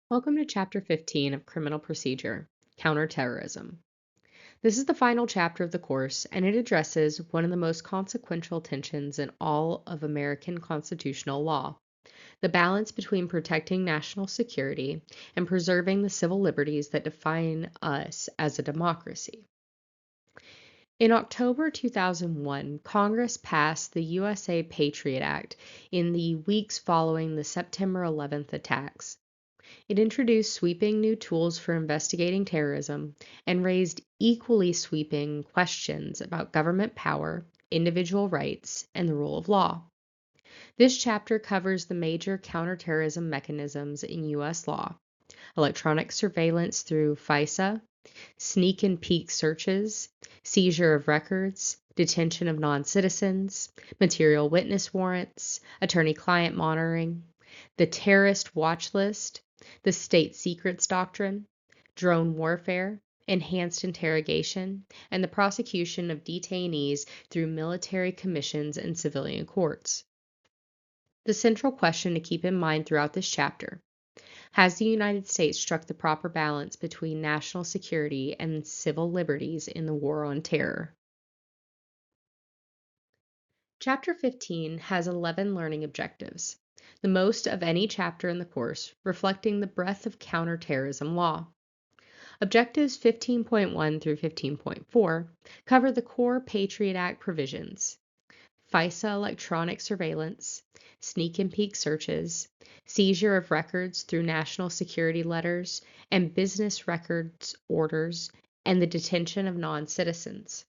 Welcome to Chapter 15 of Criminal Procedure, Counterterrorism. This is the final chapter of the course, and it addresses one of the most consequential tensions in all of American constitutional law: the balance between protecting national security and preserving the civil liberties that define us as a democracy. In October 2001, Congress passed the USA Patriot Act in the weeks following the September 11th attacks. It introduced sweeping new tools for investigating terrorism and raised equally sweeping questions about government power, individual rights, and the rule of law. This chapter covers the major counterterrorism mechanisms in U.S. law: electronic surveillance through FISA, sneak and peek searches, seizure of records, detention of non-citizens, material witness warrants, attorney-client monitoring, the terrorist watch list, the state secrets doctrine, drone warfare, enhanced interrogation, and the prosecution of detainees through military commissions and civilian courts. The central question to keep in mind throughout this chapter: has the United States struck the proper balance between national security and civil liberties in the war on terror? Chapter 15 has 11 learning objectives, the most of any chapter in the course, reflecting the breadth of counterterrorism law. Objectives 15.1 through 15.4 cover the core Patriot Act provisions: FISA electronic surveillance, sneak and peek searches, seizure of records through national security letters and business records orders, and the detention of non-citizens.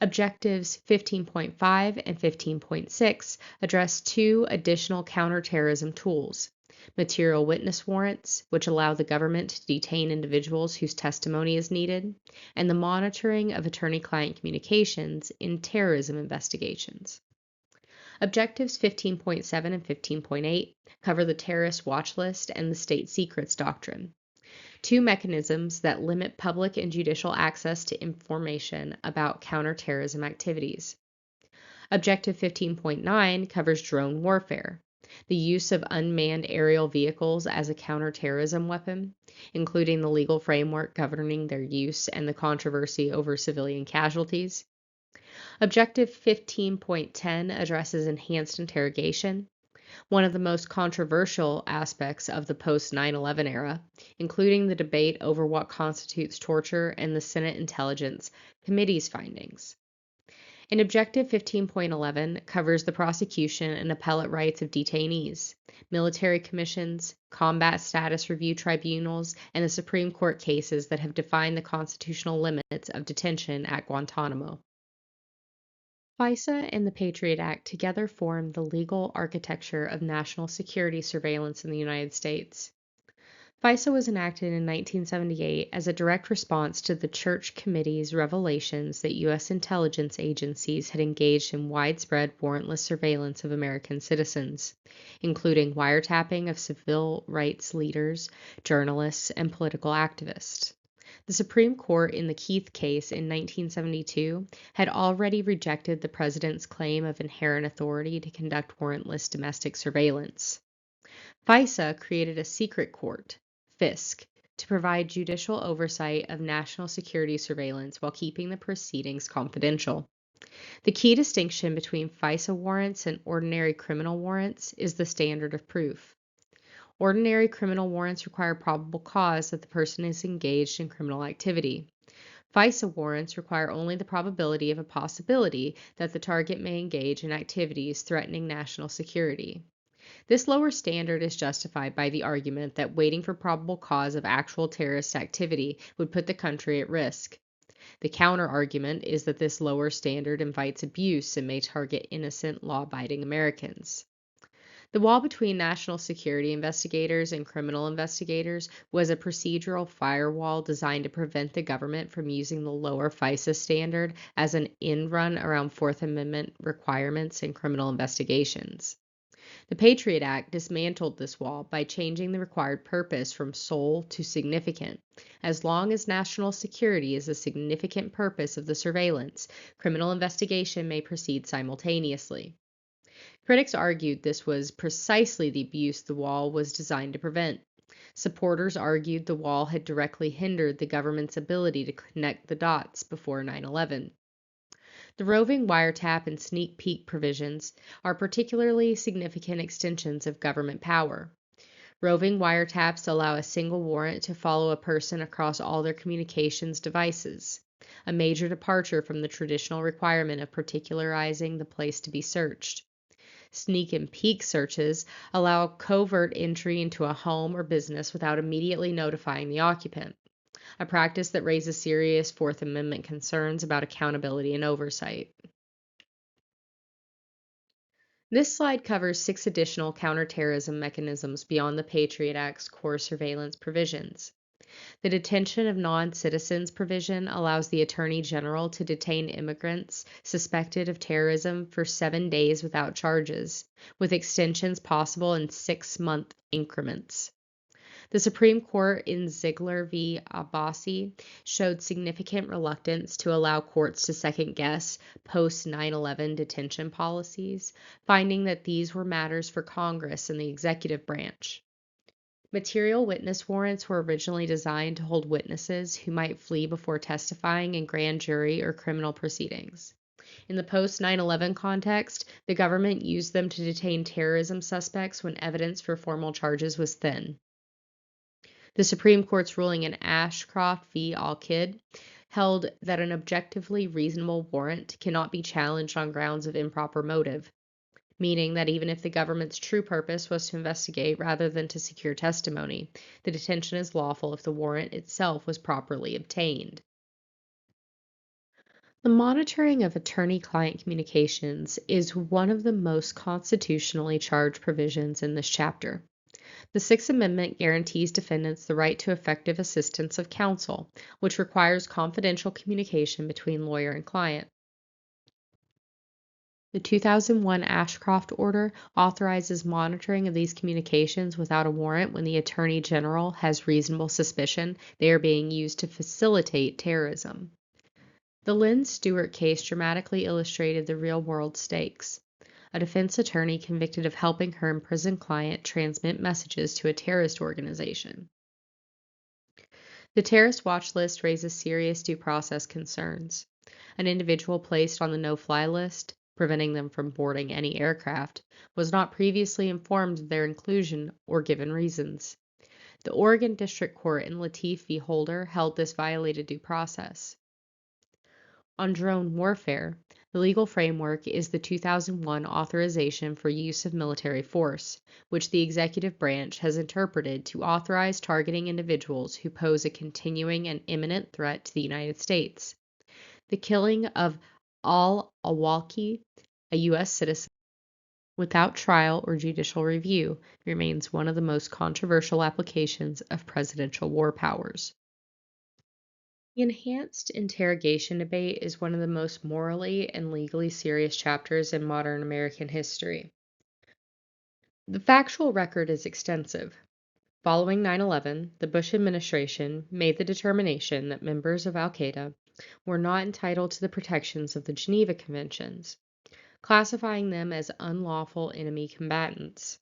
Objectives 15.5 and 15.6 address two additional counterterrorism tools: material witness warrants, which allow the government to detain individuals whose testimony is needed, and the monitoring of attorney-client communications in terrorism investigations. Objectives 15.7 and 15.8 cover the terrorist watch list and the state secrets doctrine, two mechanisms that limit public and judicial access to information about counterterrorism activities. Objective 15.9 covers drone warfare, the use of unmanned aerial vehicles as a counterterrorism weapon, including the legal framework governing their use and the controversy over civilian casualties. Objective 15.10 addresses enhanced interrogation, one of the most controversial aspects of the post 9/11 era, including the debate over what constitutes torture and the Senate Intelligence Committee's findings. And Objective 15.11 covers the prosecution and appellate rights of detainees, military commissions, combat status review tribunals, and the Supreme Court cases that have defined the constitutional limits of detention at Guantanamo. FISA and the Patriot Act together form the legal architecture of national security surveillance in the United States. FISA was enacted in 1978 as a direct response to the Church Committee's revelations that U.S. intelligence agencies had engaged in widespread warrantless surveillance of American citizens, including wiretapping of civil rights leaders, journalists, and political activists. The Supreme Court in the Keith case in 1972 had already rejected the president's claim of inherent authority to conduct warrantless domestic surveillance. FISA created a secret court, FISC, to provide judicial oversight of national security surveillance while keeping the proceedings confidential. The key distinction between FISA warrants and ordinary criminal warrants is the standard of proof. Ordinary criminal warrants require probable cause that the person is engaged in criminal activity. FISA warrants require only the probability of a possibility that the target may engage in activities threatening national security. This lower standard is justified by the argument that waiting for probable cause of actual terrorist activity would put the country at risk. The counter-argument is that this lower standard invites abuse and may target innocent, law-abiding Americans. The wall between national security investigators and criminal investigators was a procedural firewall designed to prevent the government from using the lower FISA standard as an in-run around Fourth Amendment requirements in criminal investigations. The Patriot Act dismantled this wall by changing the required purpose from sole to significant. As long as national security is a significant purpose of the surveillance, criminal investigation may proceed simultaneously. Critics argued this was precisely the abuse the wall was designed to prevent. Supporters argued the wall had directly hindered the government's ability to connect the dots before 9/11. The roving wiretap and sneak peek provisions are particularly significant extensions of government power. Roving wiretaps allow a single warrant to follow a person across all their communications devices, a major departure from the traditional requirement of particularizing the place to be searched. Sneak and peek searches allow covert entry into a home or business without immediately notifying the occupant, a practice that raises serious Fourth Amendment concerns about accountability and oversight. This slide covers 6 additional counterterrorism mechanisms beyond the Patriot Act's core surveillance provisions. The detention of non-citizens provision allows the Attorney General to detain immigrants suspected of terrorism for 7 days without charges, with extensions possible in 6-month increments. The Supreme Court in Ziegler v. Abbasi showed significant reluctance to allow courts to second-guess post-9/11 detention policies, finding that these were matters for Congress and the executive branch. Material witness warrants were originally designed to hold witnesses who might flee before testifying in grand jury or criminal proceedings. In the post-9/11 context, the government used them to detain terrorism suspects when evidence for formal charges was thin. The Supreme Court's ruling in Ashcroft v. Al-Kid held that an objectively reasonable warrant cannot be challenged on grounds of improper motive, meaning that even if the government's true purpose was to investigate rather than to secure testimony, the detention is lawful if the warrant itself was properly obtained. The monitoring of attorney-client communications is one of the most constitutionally charged provisions in this chapter. The Sixth Amendment guarantees defendants the right to effective assistance of counsel, which requires confidential communication between lawyer and client. The 2001 Ashcroft Order authorizes monitoring of these communications without a warrant when the Attorney General has reasonable suspicion they are being used to facilitate terrorism. The Lynn Stewart case dramatically illustrated the real-world stakes. A defense attorney convicted of helping her imprisoned client transmit messages to a terrorist organization. The terrorist watch list raises serious due process concerns. An individual placed on the no-fly list, preventing them from boarding any aircraft, was not previously informed of their inclusion or given reasons. The Oregon District Court in Lateef v. Holder held this violated due process. On drone warfare, the legal framework is the 2001 Authorization for Use of Military Force, which the executive branch has interpreted to authorize targeting individuals who pose a continuing and imminent threat to the United States. The killing of al-Awlaki, a U.S. citizen, without trial or judicial review, remains one of the most controversial applications of presidential war powers. The enhanced interrogation debate is one of the most morally and legally serious chapters in modern American history. The factual record is extensive. Following 9/11, the Bush administration made the determination that members of al-Qaeda were not entitled to the protections of the Geneva Conventions, classifying them as unlawful enemy combatants.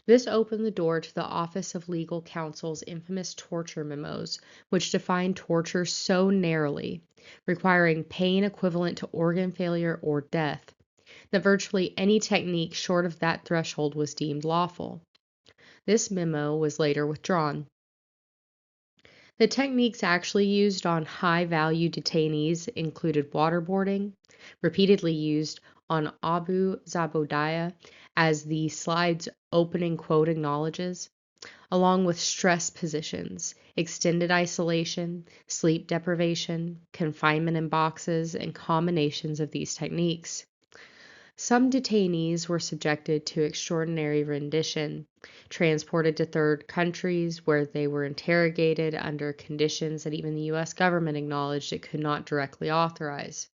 This opened the door to the Office of Legal Counsel's infamous torture memos, which defined torture so narrowly, requiring pain equivalent to organ failure or death, that virtually any technique short of that threshold was deemed lawful. This memo was later withdrawn. The techniques actually used on high-value detainees included waterboarding, repeatedly used on Abu Zabodiah, as the slide's opening quote acknowledges, along with stress positions, extended isolation, sleep deprivation, confinement in boxes, and combinations of these techniques. Some detainees were subjected to extraordinary rendition, transported to third countries where they were interrogated under conditions that even the U.S. government acknowledged it could not directly authorize.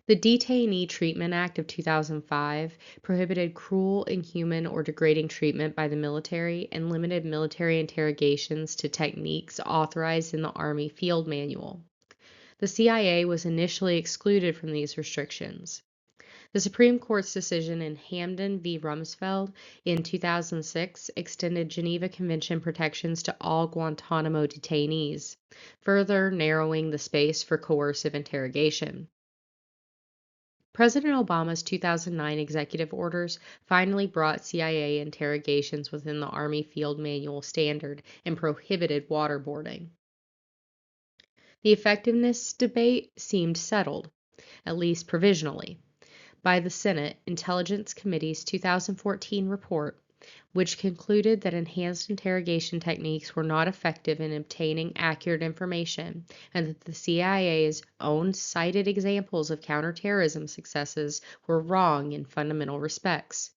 The Detainee Treatment Act of 2005 prohibited cruel, inhuman, or degrading treatment by the military and limited military interrogations to techniques authorized in the Army Field Manual. The CIA was initially excluded from these restrictions. The Supreme Court's decision in Hamdan v. Rumsfeld in 2006 extended Geneva Convention protections to all Guantanamo detainees, further narrowing the space for coercive interrogation. President Obama's 2009 executive orders finally brought CIA interrogations within the Army Field Manual standard and prohibited waterboarding. The effectiveness debate seemed settled, at least provisionally, by the Senate Intelligence Committee's 2014 report, which concluded that enhanced interrogation techniques were not effective in obtaining accurate information, and that the CIA's own cited examples of counterterrorism successes were wrong in fundamental respects.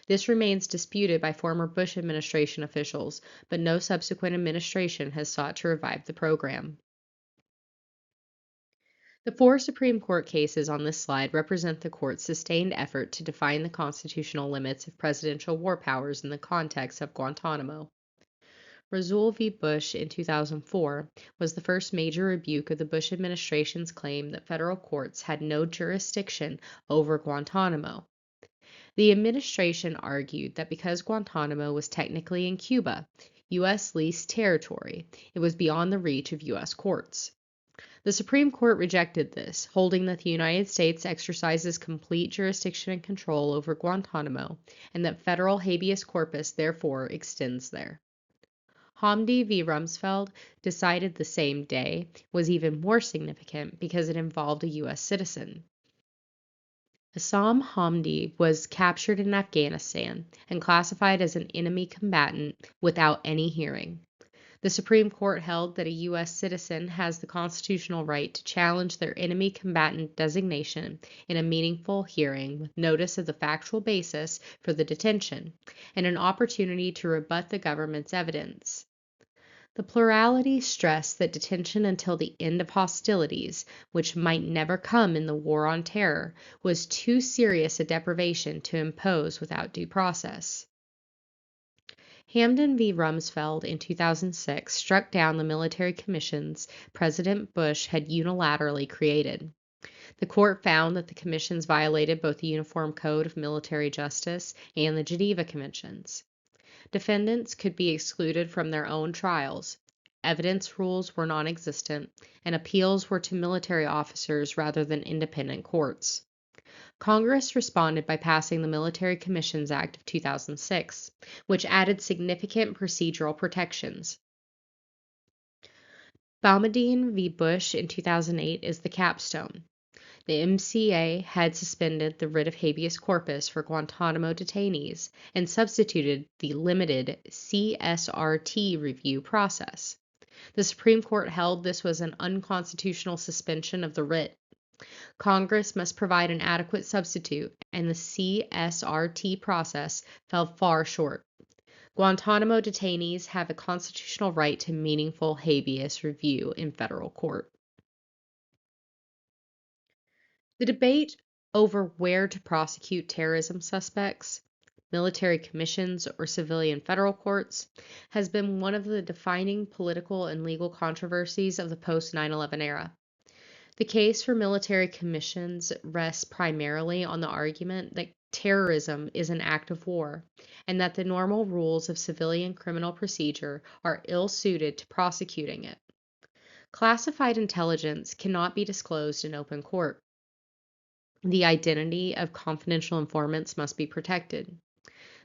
This remains disputed by former Bush administration officials, but no subsequent administration has sought to revive the program. The 4 Supreme Court cases on this slide represent the court's sustained effort to define the constitutional limits of presidential war powers in the context of Guantanamo. Rasul v. Bush in 2004 was the first major rebuke of the Bush administration's claim that federal courts had no jurisdiction over Guantanamo. The administration argued that because Guantanamo was technically in Cuba, U.S. leased territory, it was beyond the reach of U.S. courts. The Supreme Court rejected this, holding that the United States exercises complete jurisdiction and control over Guantanamo, and that federal habeas corpus therefore extends there. Hamdi v. Rumsfeld, decided the same day, was even more significant because it involved a U.S. citizen. Assam Hamdi was captured in Afghanistan and classified as an enemy combatant without any hearing. The Supreme Court held that a U.S. citizen has the constitutional right to challenge their enemy combatant designation in a meaningful hearing with notice of the factual basis for the detention and an opportunity to rebut the government's evidence. The plurality stressed that detention until the end of hostilities, which might never come in the war on terror, was too serious a deprivation to impose without due process. Hamdan v. Rumsfeld in 2006 struck down the military commissions President Bush had unilaterally created. The court found that the commissions violated both the Uniform Code of Military Justice and the Geneva Conventions. Defendants could be excluded from their own trials, evidence rules were non-existent, and appeals were to military officers rather than independent courts. Congress responded by passing the Military Commissions Act of 2006, which added significant procedural protections. Boumediene v. Bush in 2008 is the capstone. The MCA had suspended the writ of habeas corpus for Guantanamo detainees and substituted the limited CSRT review process. The Supreme Court held this was an unconstitutional suspension of the writ. Congress must provide an adequate substitute, and the CSRT process fell far short. Guantanamo detainees have a constitutional right to meaningful habeas review in federal court. The debate over where to prosecute terrorism suspects, military commissions, or civilian federal courts, has been one of the defining political and legal controversies of the post-9/11 era. The case for military commissions rests primarily on the argument that terrorism is an act of war, and that the normal rules of civilian criminal procedure are ill-suited to prosecuting it. Classified intelligence cannot be disclosed in open court. The identity of confidential informants must be protected.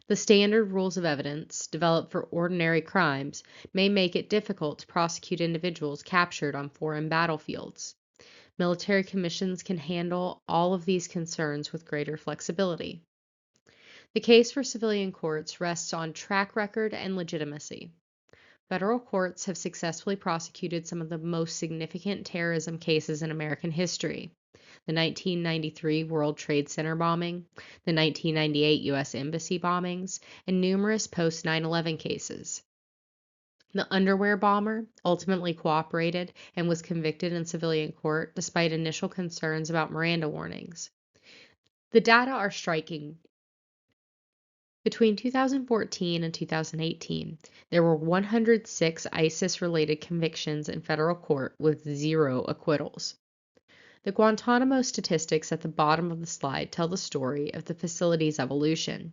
The standard rules of evidence, developed for ordinary crimes, may make it difficult to prosecute individuals captured on foreign battlefields. Military commissions can handle all of these concerns with greater flexibility. The case for civilian courts rests on track record and legitimacy. Federal courts have successfully prosecuted some of the most significant terrorism cases in American history: the 1993 World Trade Center bombing, the 1998 U.S. Embassy bombings, and numerous post-9/11 cases. The underwear bomber ultimately cooperated and was convicted in civilian court despite initial concerns about Miranda warnings. The data are striking. Between 2014 and 2018, there were 106 ISIS-related convictions in federal court with 0 acquittals. The Guantanamo statistics at the bottom of the slide tell the story of the facility's evolution.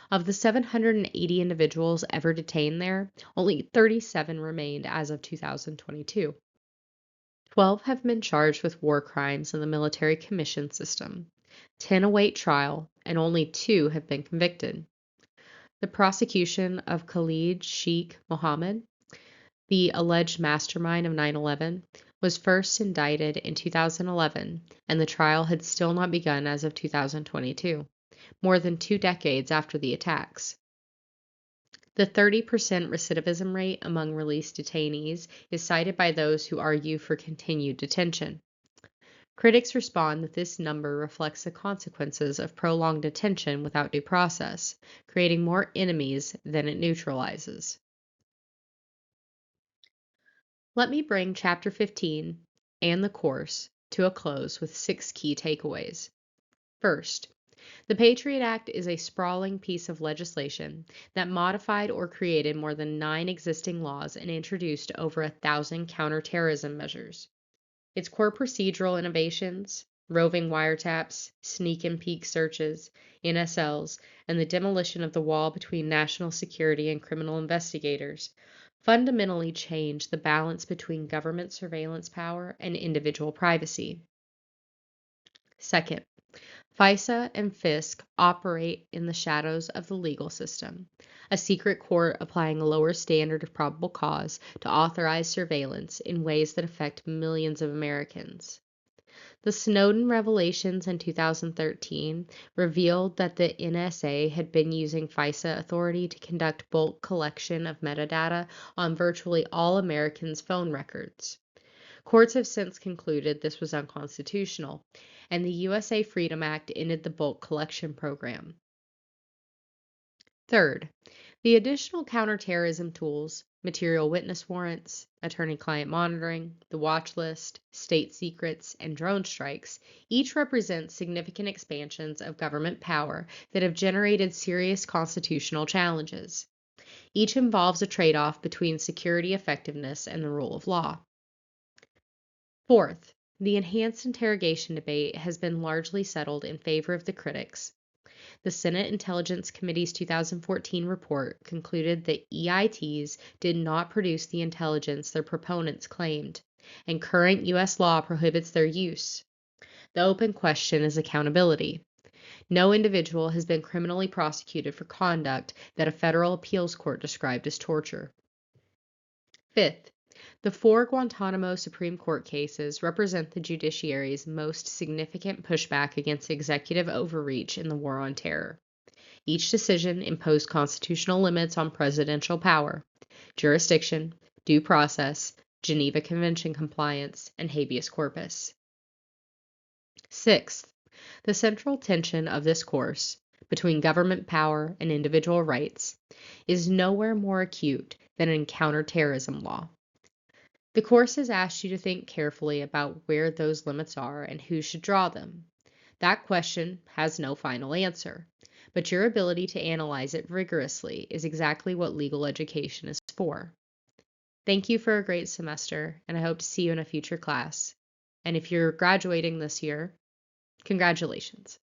Of the 780 individuals ever detained there, only 37 remained as of 2022. 12 have been charged with war crimes in the military commission system. 10 await trial, and only 2 have been convicted. The prosecution of Khalid Sheikh Mohammed, the alleged mastermind of 9/11, was first indicted in 2011, and the trial had still not begun as of 2022, more than 2 decades after the attacks. The 30% recidivism rate among released detainees is cited by those who argue for continued detention. Critics respond that this number reflects the consequences of prolonged detention without due process, creating more enemies than it neutralizes. Let me bring Chapter 15 and the course to a close with 6 key takeaways. First, the Patriot Act is a sprawling piece of legislation that modified or created more than 9 existing laws and introduced over 1,000 counterterrorism measures. Its core procedural innovations, roving wiretaps, sneak and peek searches, NSLs, and the demolition of the wall between national security and criminal investigators, fundamentally change the balance between government surveillance power and individual privacy. Second, FISA and FISC operate in the shadows of the legal system, a secret court applying a lower standard of probable cause to authorize surveillance in ways that affect millions of Americans. The Snowden revelations in 2013 revealed that the NSA had been using FISA authority to conduct bulk collection of metadata on virtually all Americans' phone records. Courts have since concluded this was unconstitutional, and the USA Freedom Act ended the bulk collection program. Third, the additional counterterrorism tools, material witness warrants, attorney-client monitoring, the watch list, state secrets, and drone strikes, each represent significant expansions of government power that have generated serious constitutional challenges. Each involves a trade-off between security effectiveness and the rule of law. Fourth, the enhanced interrogation debate has been largely settled in favor of the critics. The Senate Intelligence Committee's 2014 report concluded that EITs did not produce the intelligence their proponents claimed, and current U.S. law prohibits their use. The open question is accountability. No individual has been criminally prosecuted for conduct that a federal appeals court described as torture. Fifth, the 4 Guantanamo Supreme Court cases represent the judiciary's most significant pushback against executive overreach in the war on terror. Each decision imposed constitutional limits on presidential power, jurisdiction, due process, Geneva Convention compliance, and habeas corpus. Sixth, the central tension of this course, between government power and individual rights, is nowhere more acute than in counterterrorism law. The course has asked you to think carefully about where those limits are and who should draw them. That question has no final answer, but your ability to analyze it rigorously is exactly what legal education is for. Thank you for a great semester, and I hope to see you in a future class. And if you're graduating this year, congratulations.